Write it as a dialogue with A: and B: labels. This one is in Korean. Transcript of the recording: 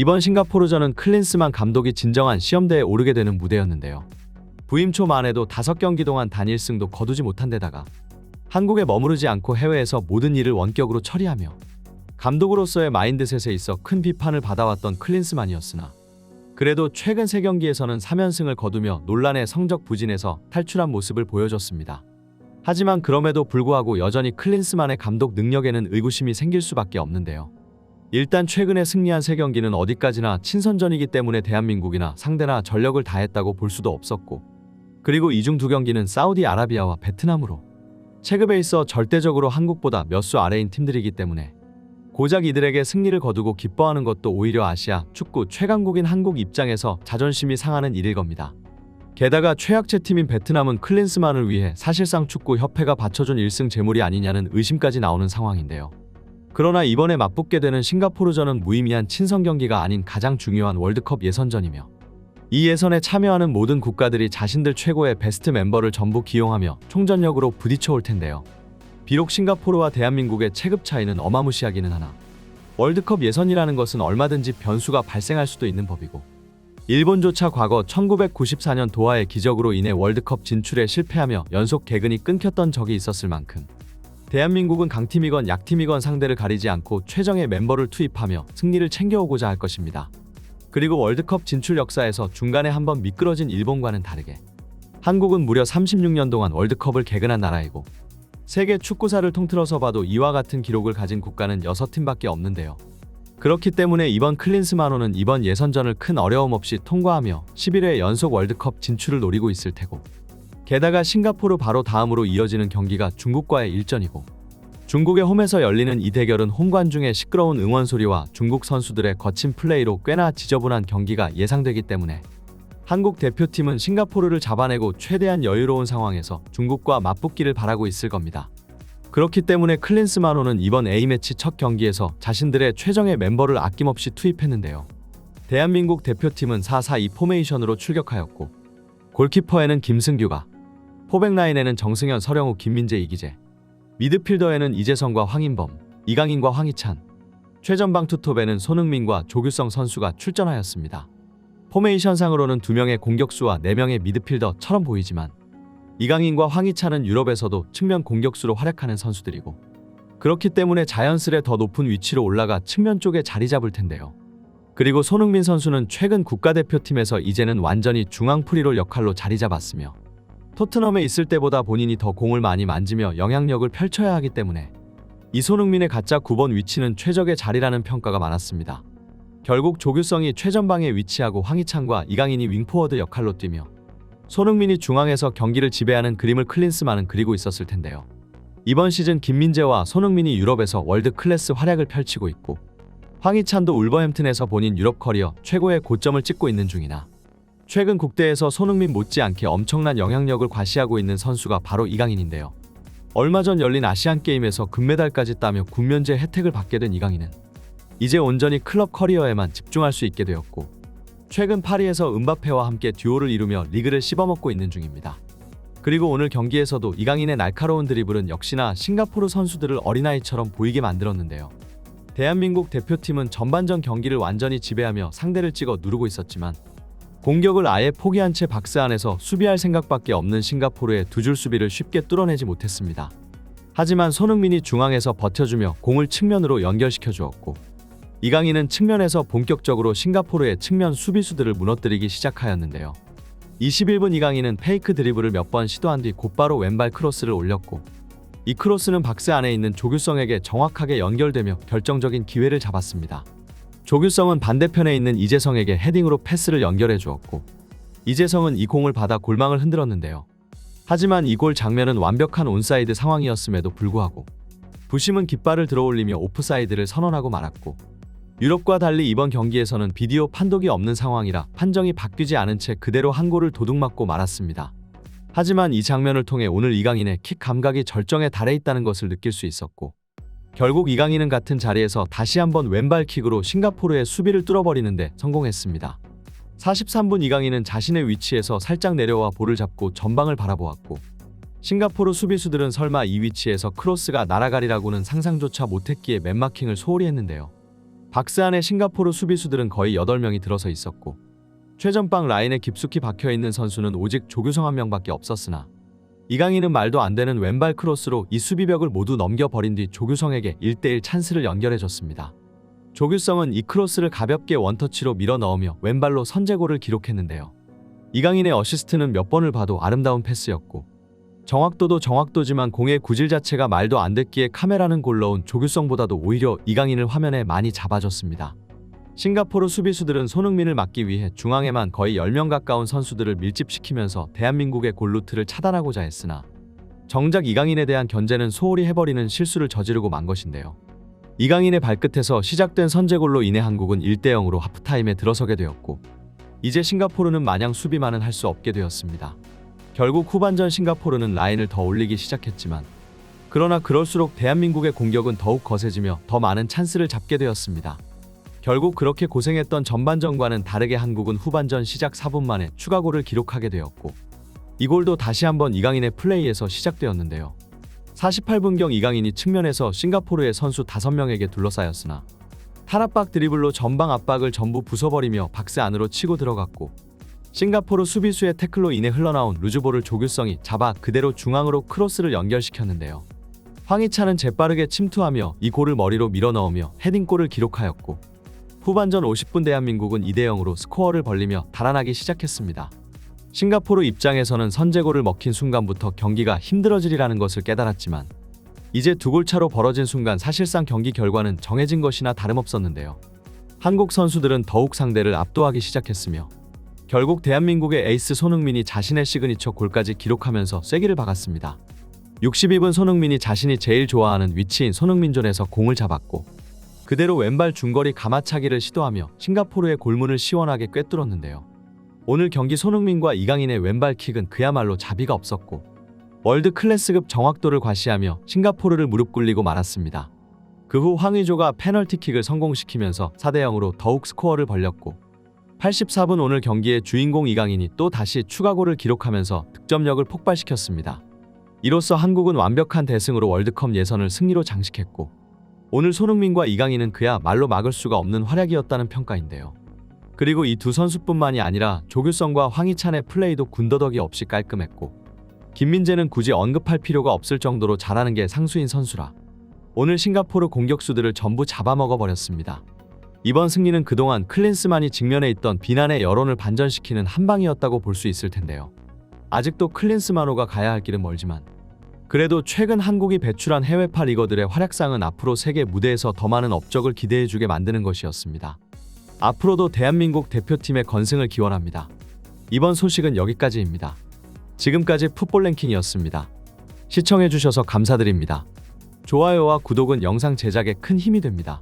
A: 이번 싱가포르전은 클린스만 감독이 진정한 시험대에 오르게 되는 무대였는데요. 부임 초 만에도 5경기 동안 단 1승도 거두지 못한 데다가 한국에 머무르지 않고 해외에서 모든 일을 원격으로 처리하며 감독으로서의 마인드셋에 있어 큰 비판을 받아왔던 클린스만이었으나 그래도 최근 3경기에서는 3연승을 거두며 논란의 성적 부진에서 탈출한 모습을 보여줬습니다. 하지만 그럼에도 불구하고 여전히 클린스만의 감독 능력에는 의구심이 생길 수밖에 없는데요. 일단 최근에 승리한 3경기는 어디까지나 친선전이기 때문에 대한민국이나 상대나 전력을 다했다고 볼 수도 없었고, 그리고 이 중 2경기는 사우디아라비아와 베트남으로 체급에 있어 절대적으로 한국보다 몇 수 아래인 팀들이기 때문에 고작 이들에게 승리를 거두고 기뻐하는 것도 오히려 아시아 축구 최강국인 한국 입장에서 자존심이 상하는 일일 겁니다. 게다가 최약체 팀인 베트남은 클린스만을 위해 사실상 축구협회가 바쳐준 1승 제물이 아니냐는 의심까지 나오는 상황인데요. 그러나 이번에 맞붙게 되는 싱가포르전은 무의미한 친선 경기가 아닌 가장 중요한 월드컵 예선전이며 이 예선에 참여하는 모든 국가들이 자신들 최고의 베스트 멤버를 전부 기용하며 총전력으로 부딪혀올 텐데요. 비록 싱가포르와 대한민국의 체급 차이는 어마무시하기는 하나 월드컵 예선이라는 것은 얼마든지 변수가 발생할 수도 있는 법이고, 일본조차 과거 1994년 도하의 기적으로 인해 월드컵 진출에 실패하며 연속 개근이 끊겼던 적이 있었을 만큼 대한민국은 강팀이건 약팀이건 상대를 가리지 않고 최정의 멤버를 투입하며 승리를 챙겨오고자 할 것입니다. 그리고 월드컵 진출 역사에서 중간에 한번 미끄러진 일본과는 다르게 한국은 무려 36년 동안 월드컵을 개근한 나라이고, 세계 축구사를 통틀어서 봐도 이와 같은 기록을 가진 국가는 6팀밖에 없는데요. 그렇기 때문에 이번 클린스만호는 이번 예선전을 큰 어려움 없이 통과하며 11회 연속 월드컵 진출을 노리고 있을 테고, 게다가 싱가포르 바로 다음으로 이어지는 경기가 중국과의 일전이고, 중국의 홈에서 열리는 이 대결은 홈 관중의 시끄러운 응원 소리와 중국 선수들의 거친 플레이로 꽤나 지저분한 경기가 예상되기 때문에 한국 대표팀은 싱가포르를 잡아내고 최대한 여유로운 상황에서 중국과 맞붙기를 바라고 있을 겁니다. 그렇기 때문에 클린스만호는 이번 A매치 첫 경기에서 자신들의 최정의 멤버를 아낌없이 투입했는데요. 대한민국 대표팀은 4-4-2 포메이션으로 출격하였고, 골키퍼에는 김승규가, 포백라인에는 정승현, 서령우, 김민재, 이기재, 미드필더에는 이재성과 황인범, 이강인과 황희찬, 최전방 투톱에는 손흥민과 조규성 선수가 출전하였습니다. 포메이션상으로는 2명의 공격수와 4명의 미드필더처럼 보이지만 이강인과 황희찬은 유럽에서도 측면 공격수로 활약하는 선수들이고, 그렇기 때문에 자연스레 더 높은 위치로 올라가 측면 쪽에 자리 잡을 텐데요. 그리고 손흥민 선수는 최근 국가대표팀에서 이제는 완전히 중앙 프리롤 역할로 자리 잡았으며 토트넘에 있을 때보다 본인이 더 공을 많이 만지며 영향력을 펼쳐야 하기 때문에 이 손흥민의 가짜 9번 위치는 최적의 자리라는 평가가 많았습니다. 결국 조규성이 최전방에 위치하고 황희찬과 이강인이 윙포워드 역할로 뛰며 손흥민이 중앙에서 경기를 지배하는 그림을 클린스만은 그리고 있었을 텐데요. 이번 시즌 김민재와 손흥민이 유럽에서 월드 클래스 활약을 펼치고 있고, 황희찬도 울버햄튼에서 본인 유럽 커리어 최고의 고점을 찍고 있는 중이나 최근 국대에서 손흥민 못지않게 엄청난 영향력을 과시하고 있는 선수가 바로 이강인인데요. 얼마 전 열린 아시안게임에서 금메달까지 따며 군면제 혜택을 받게 된 이강인은 이제 온전히 클럽 커리어에만 집중할 수 있게 되었고, 최근 파리에서 음바페와 함께 듀오를 이루며 리그를 씹어먹고 있는 중입니다. 그리고 오늘 경기에서도 이강인의 날카로운 드리블은 역시나 싱가포르 선수들을 어린아이처럼 보이게 만들었는데요. 대한민국 대표팀은 전반전 경기를 완전히 지배하며 상대를 찍어 누르고 있었지만 공격을 아예 포기한 채 박스 안에서 수비할 생각밖에 없는 싱가포르의 두 줄 수비를 쉽게 뚫어내지 못했습니다. 하지만 손흥민이 중앙에서 버텨주며 공을 측면으로 연결시켜 주었고, 이강인은 측면에서 본격적으로 싱가포르의 측면 수비수들을 무너뜨리기 시작하였는데요. 21분 이강인은 페이크 드리블을 몇 번 시도한 뒤 곧바로 왼발 크로스를 올렸고, 이 크로스는 박스 안에 있는 조규성에게 정확하게 연결되며 결정적인 기회를 잡았습니다. 조규성은 반대편에 있는 이재성에게 헤딩으로 패스를 연결해 주었고, 이재성은 이 공을 받아 골망을 흔들었는데요. 하지만 이 골 장면은 완벽한 온사이드 상황이었음에도 불구하고 부심은 깃발을 들어올리며 오프사이드를 선언하고 말았고, 유럽과 달리 이번 경기에서는 비디오 판독이 없는 상황이라 판정이 바뀌지 않은 채 그대로 한 골을 도둑맞고 말았습니다. 하지만 이 장면을 통해 오늘 이강인의 킥 감각이 절정에 달해 있다는 것을 느낄 수 있었고, 결국 이강인은 같은 자리에서 다시 한번 왼발 킥으로 싱가포르의 수비를 뚫어버리는데 성공했습니다. 43분 이강인은 자신의 위치에서 살짝 내려와 볼을 잡고 전방을 바라보았고, 싱가포르 수비수들은 설마 이 위치에서 크로스가 날아가리라고는 상상조차 못했기에 맨마킹을 소홀히 했는데요. 박스 안에 싱가포르 수비수들은 거의 8명이 들어서 있었고 최전방 라인에 깊숙이 박혀있는 선수는 오직 조규성 한 명밖에 없었으나 이강인은 말도 안 되는 왼발 크로스로 이 수비벽을 모두 넘겨버린 뒤 조규성에게 1대1 찬스를 연결해줬습니다. 조규성은 이 크로스를 가볍게 원터치로 밀어 넣으며 왼발로 선제골을 기록했는데요. 이강인의 어시스트는 몇 번을 봐도 아름다운 패스였고 정확도도 정확도지만 공의 구질 자체가 말도 안 됐기에 카메라는 골 넣은 조규성보다도 오히려 이강인을 화면에 많이 잡아줬습니다. 싱가포르 수비수들은 손흥민을 막기 위해 중앙에만 거의 10명 가까운 선수들을 밀집시키면서 대한민국의 골 루트를 차단하고자 했으나 정작 이강인에 대한 견제는 소홀히 해버리는 실수를 저지르고 만 것인데요. 이강인의 발끝에서 시작된 선제골로 인해 한국은 1대0으로 하프타임에 들어서게 되었고 이제 싱가포르는 마냥 수비만은 할 수 없게 되었습니다. 결국 후반전 싱가포르는 라인을 더 올리기 시작했지만 그러나 그럴수록 대한민국의 공격은 더욱 거세지며 더 많은 찬스를 잡게 되었습니다. 결국 그렇게 고생했던 전반전과는 다르게 한국은 후반전 시작 4분 만에 추가골을 기록하게 되었고 이 골도 다시 한번 이강인의 플레이에서 시작되었는데요. 48분경 이강인이 측면에서 싱가포르의 선수 5명에게 둘러싸였으나 탈압박 드리블로 전방 압박을 전부 부숴버리며 박스 안으로 치고 들어갔고 싱가포르 수비수의 태클로 인해 흘러나온 루즈볼을 조규성이 잡아 그대로 중앙으로 크로스를 연결시켰는데요. 황희찬은 재빠르게 침투하며 이 골을 머리로 밀어넣으며 헤딩골을 기록하였고 후반전 50분 대한민국은 2대0으로 스코어를 벌리며 달아나기 시작했습니다. 싱가포르 입장에서는 선제골을 먹힌 순간부터 경기가 힘들어지리라는 것을 깨달았지만 이제 2골 차로 벌어진 순간 사실상 경기 결과는 정해진 것이나 다름없었는데요. 한국 선수들은 더욱 상대를 압도하기 시작했으며 결국 대한민국의 에이스 손흥민이 자신의 시그니처 골까지 기록하면서 쐐기를 박았습니다. 62분 손흥민이 자신이 제일 좋아하는 위치인 손흥민존에서 공을 잡았고 그대로 왼발 중거리 가마차기를 시도하며 싱가포르의 골문을 시원하게 꿰뚫었는데요. 오늘 경기 손흥민과 이강인의 왼발 킥은 그야말로 자비가 없었고 월드 클래스급 정확도를 과시하며 싱가포르를 무릎 꿇리고 말았습니다. 그 후 황의조가 페널티킥을 성공시키면서 4대0으로 더욱 스코어를 벌렸고 84분 오늘 경기의 주인공 이강인이 또 다시 추가골을 기록하면서 득점력을 폭발시켰습니다. 이로써 한국은 완벽한 대승으로 월드컵 예선을 승리로 장식했고 오늘 손흥민과 이강인은 그야말로 막을 수가 없는 활약이었다는 평가인데요. 그리고 이 두 선수뿐만이 아니라 조규성과 황희찬의 플레이도 군더더기 없이 깔끔했고 김민재는 굳이 언급할 필요가 없을 정도로 잘하는 게 상수인 선수라 오늘 싱가포르 공격수들을 전부 잡아먹어버렸습니다. 이번 승리는 그동안 클린스만이 직면해 있던 비난의 여론을 반전시키는 한방이었다고 볼 수 있을 텐데요. 아직도 클린스만호가 가야 할 길은 멀지만 그래도 최근 한국이 배출한 해외파 리거들의 활약상은 앞으로 세계 무대에서 더 많은 업적을 기대해주게 만드는 것이었습니다. 앞으로도 대한민국 대표팀의 건승을 기원합니다. 이번 소식은 여기까지입니다. 지금까지 풋볼랭킹이었습니다. 시청해주셔서 감사드립니다. 좋아요와 구독은 영상 제작에 큰 힘이 됩니다.